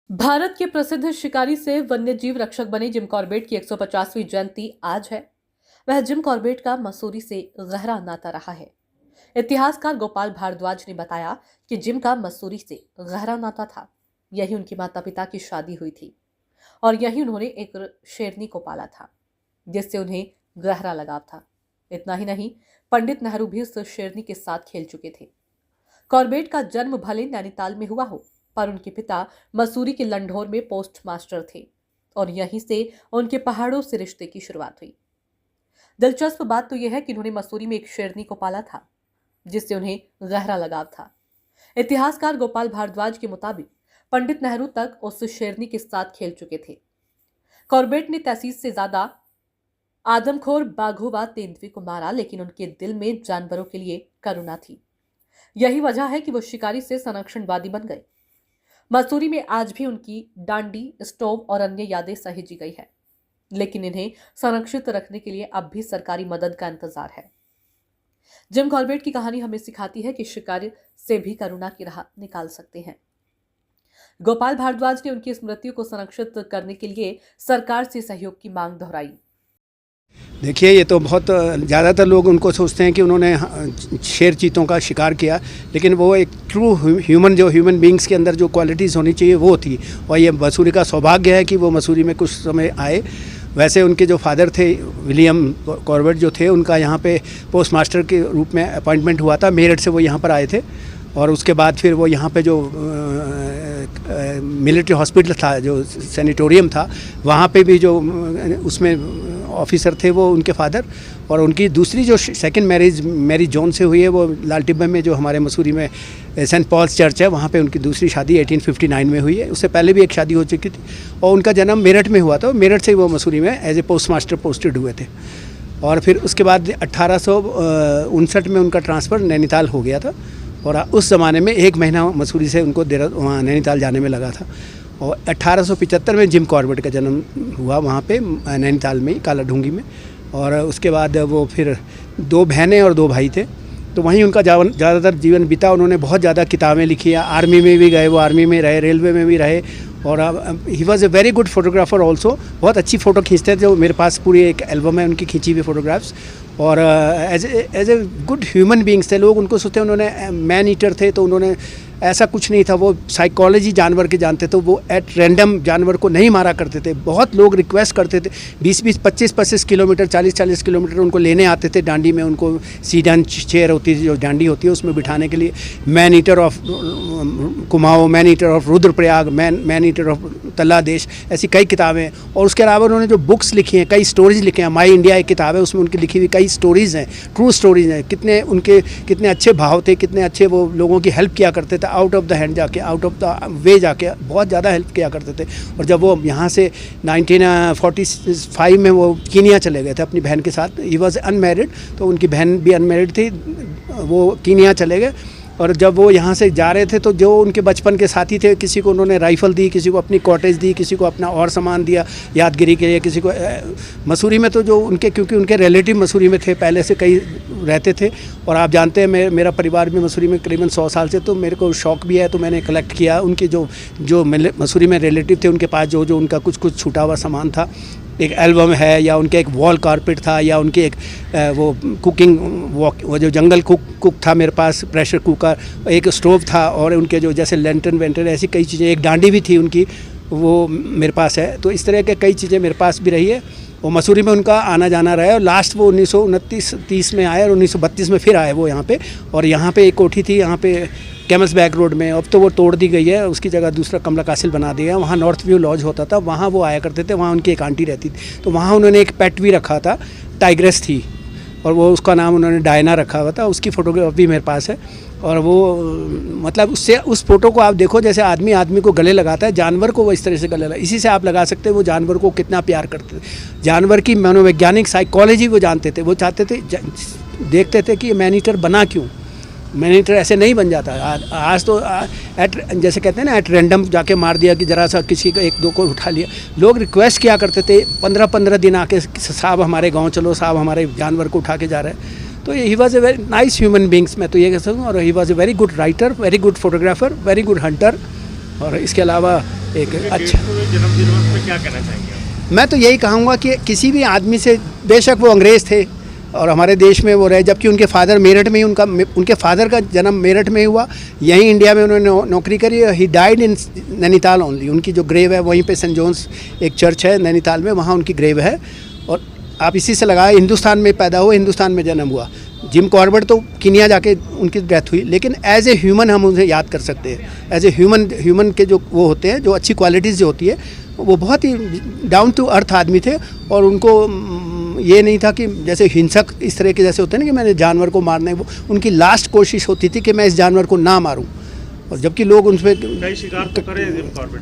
भारत के प्रसिद्ध शिकारी से वन्यजीव रक्षक बने जिम कॉर्बेट की 150वीं जयंती आज है। वह जिम कॉर्बेट का मसूरी से गहरा नाता रहा है। इतिहासकार गोपाल भारद्वाज ने बताया कि जिम का मसूरी से गहरा नाता था। यही उनके माता पिता की शादी हुई थी और यही उन्होंने एक शेरनी को पाला था, जिससे उन्हें गहरा लगाव था। इतना ही नहीं, पंडित नेहरू भी उस शेरनी के साथ खेल चुके थे। कॉर्बेट का जन्म भले नैनीताल में हुआ हो, पर उनके पिता मसूरी के लंढौर में पोस्ट मास्टर थे और यहीं से उनके पहाड़ों से रिश्ते की शुरुआत हुई। दिलचस्प बात तो यह है कि उन्होंने मसूरी में एक शेरनी को पाला था, जिससे उन्हें गहरा लगाव था। इतिहासकार गोपाल भारद्वाज के मुताबिक पंडित नेहरू तक उस शेरनी के साथ खेल चुके थे। कॉर्बेट ने 33 से ज्यादा आदमखोर बाघों व तेंदुए को मारा, लेकिन उनके दिल में जानवरों के लिए करुणा थी। यही वजह है कि वो शिकारी से संरक्षणवादी बन गए। मसूरी में आज भी उनकी डांडी, स्टोव और अन्य यादें सहेजी गई है, लेकिन इन्हें संरक्षित रखने के लिए अब भी सरकारी मदद का इंतजार है। जिम कॉर्बेट की कहानी हमें सिखाती है कि शिकार से भी करुणा की राह निकाल सकते हैं। गोपाल भारद्वाज ने उनकी स्मृतियों को संरक्षित करने के लिए सरकार से सहयोग की मांग दोहराई। देखिए, ये तो बहुत ज़्यादातर लोग उनको सोचते हैं कि उन्होंने शेर चीतों का शिकार किया, लेकिन वो एक ट्रू ह्यूमन बींग्स के अंदर जो क्वालिटीज़ होनी चाहिए वो थी। और ये मसूरी का सौभाग्य है कि वो मसूरी में कुछ समय आए। वैसे उनके जो फादर थे विलियम कॉर्बेट जो थे, उनका यहाँ पे पोस्ट मास्टर के रूप में अपॉइंटमेंट हुआ था। मेरठ से वो यहाँ पर आए थे और उसके बाद फिर वो यहाँ पे जो मिलिट्री हॉस्पिटल था, जो सैनिटोरियम था, वहाँ पे भी जो उसमें ऑफिसर थे वो उनके फादर। और उनकी दूसरी जो सेकंड मैरिज मैरी जॉन से हुई है, वो लाल टिब्बे में जो हमारे मसूरी में सेंट पॉल्स चर्च है, वहाँ पे उनकी दूसरी शादी 1859 में हुई है। उससे पहले भी एक शादी हो चुकी थी और उनका जन्म मेरठ में हुआ था। मेरठ से वो मसूरी में as a post master posted हुए थे और फिर उसके बाद 1859 में उनका ट्रांसफ़र नैनीताल हो गया था। और उस ज़माने में 1 महीना मसूरी से उनको वहाँ नैनीताल जाने में लगा था। और 1875 में जिम कॉर्बेट का जन्म हुआ वहाँ पे नैनीताल में ही, काला ढूंगी में। और उसके बाद वो फिर 2 बहनें और 2 भाई थे, तो वहीं उनका ज़्यादातर जीवन बीता। उन्होंने बहुत ज़्यादा किताबें लिखी है, आर्मी में भी गए, वो आर्मी में रहे, रेलवे में भी रहे। और he was a very good photographer also. बहुत अच्छी फ़ोटो खींचते थे। जो मेरे पास पूरी एक एल्बम है उनकी खींची हुई फ़ोटोग्राफ्स। और as a good human beings थे। लोग उनको सोचते, उन्होंने मैन ईटर थे, तो उन्होंने ऐसा कुछ नहीं था। वो साइकोलॉजी जानवर के जानते थे। वो एट रैंडम जानवर को नहीं मारा करते थे। बहुत लोग रिक्वेस्ट करते थे, 20-20, 25-25 किलोमीटर, 40-40 किलोमीटर उनको लेने आते थे डांडी में। उनको सीडन चेयर होती है, जो डांडी होती है, उसमें बिठाने के लिए। Man eater of Kumaon, man eater of Rudraprayag, man eater of Talladesh, ऐसी कई किताबें। और उसके अलावा उन्होंने जो बुक्स लिखी हैं, कई स्टोरीज लिखे हैं। माई इंडिया एक किताब है, उसमें उनकी लिखी हुई कई स्टोरीज़ हैं, ट्रू स्टोरीज़ हैं। कितने अच्छे भाव थे, कितने अच्छे वो लोगों की हेल्प किया करते थे, आउट ऑफ द हैंड जाके, आउट ऑफ द वे जाके बहुत ज़्यादा हेल्प किया करते थे। और जब वो यहाँ से 1945 में वो कीनिया चले गए थे अपनी बहन के साथ। ही वॉज अनमैरिड, तो उनकी बहन भी अनमैरिड थी, वो कीनिया चले गए। और जब वो यहाँ से जा रहे थे, तो जो उनके बचपन के साथी थे, किसी को उन्होंने राइफ़ल दी, किसी को अपनी कॉटेज दी, किसी को अपना और सामान दिया यादगिरी के लिए, किसी को मसूरी में तो जो उनके, क्योंकि उनके रिलेटिव मसूरी में थे, पहले से कई रहते थे। और आप जानते हैं, मेरा परिवार भी मसूरी में करीबन 100 साल से, तो मेरे को शौक़ भी है, तो मैंने कलेक्ट किया उनके जो मसूरी में रिलेटिव थे, उनके पास जो उनका कुछ छूटा हुआ सामान था। एक एल्बम है, या उनके एक वॉल कारपेट था, या उनके एक वो कुकिंग वो जो जंगल कुक था मेरे पास, प्रेशर कुकर, एक स्टोव था, और उनके जो जैसे लेंटन वेंटन, ऐसी कई चीज़ें, एक डांडी भी थी उनकी, वो मेरे पास है। तो इस तरह के कई चीज़ें मेरे पास भी रही है। वो मसूरी में उनका आना जाना रहा है। और लास्ट वो 1929-30 में आए और 1932 में फिर आए वो यहाँ पे। और यहाँ पे एक कोठी थी यहाँ पे कैमल्स बैक रोड में, अब तो वो तोड़ दी गई है, उसकी जगह दूसरा कमला कासिल बना दिया है। वहाँ नॉर्थ व्यू लॉज होता था, वहाँ वो आया करते थे। वहाँ उनकी एक आंटी रहती थी, तो वहाँ उन्होंने एक पेट भी रखा था, टाइग्रेस थी, और वो उसका नाम उन्होंने डायना रखा हुआ था। उसकी फ़ोटोग्राफ भी मेरे पास है। और वो मतलब उस फोटो को आप देखो, जैसे आदमी को गले लगाता है, जानवर को वो इस तरह से गले लगा। इसी से आप लगा सकते हैं वो जानवर को कितना प्यार करते थे। जानवर की मनोवैज्ञानिक साइकोलॉजी वो जानते थे। वो चाहते थे, देखते थे कि मैन ईटर बना क्यों। मैन ईटर ऐसे नहीं बन जाता। आज तो जैसे कहते हैं ना, एट रैंडम जाके मार दिया, कि ज़रा सा किसी को 1-2 को उठा लिया। लोग रिक्वेस्ट किया करते थे 15-15 दिन आके, साहब हमारे गाँव चलो, साहब हमारे जानवर को उठा के जा रहे हैं। तो he was a very nice human beings, मैं तो ये कह सकूँ। और he was a very good writer, very good photographer, very good Hunter. और इसके अलावा एक अच्छा जन्मदिन पे क्या कहना चाहेंगे आप? मैं तो यही कहूँगा कि किसी भी आदमी से, बेशक वो अंग्रेज़ थे और हमारे देश में वो रहे, जबकि उनके फादर मेरठ में ही, उनके फादर का जन्म मेरठ में ही हुआ, यहीं इंडिया में उन्होंने नौकरी करी। He died in Nainital only. उनकी जो ग्रेव है वहीं पे सेंट जॉन्स एक चर्च है नैनीताल में, वहाँ उनकी ग्रेव है। और आप इसी से लगाए, हिंदुस्तान में पैदा हुए, हिंदुस्तान में जन्म हुआ। जिम कॉर्बेट तो कीनिया जाके उनकी डेथ हुई, लेकिन एज ए ह्यूमन हम उन्हें याद कर सकते हैं। एज ए ह्यूमन के जो वो होते हैं, जो अच्छी क्वालिटीज़ जो होती है, वो बहुत ही डाउन टू अर्थ आदमी थे। और उनको ये नहीं था कि जैसे हिंसक इस तरह के जैसे होते हैं ना कि मैंने जानवर को मारना है, वो उनकी लास्ट कोशिश होती थी कि मैं इस जानवर को ना मारूं। और जबकि लोग उन पर कई शिकार तो करे जिम कॉर्बेट।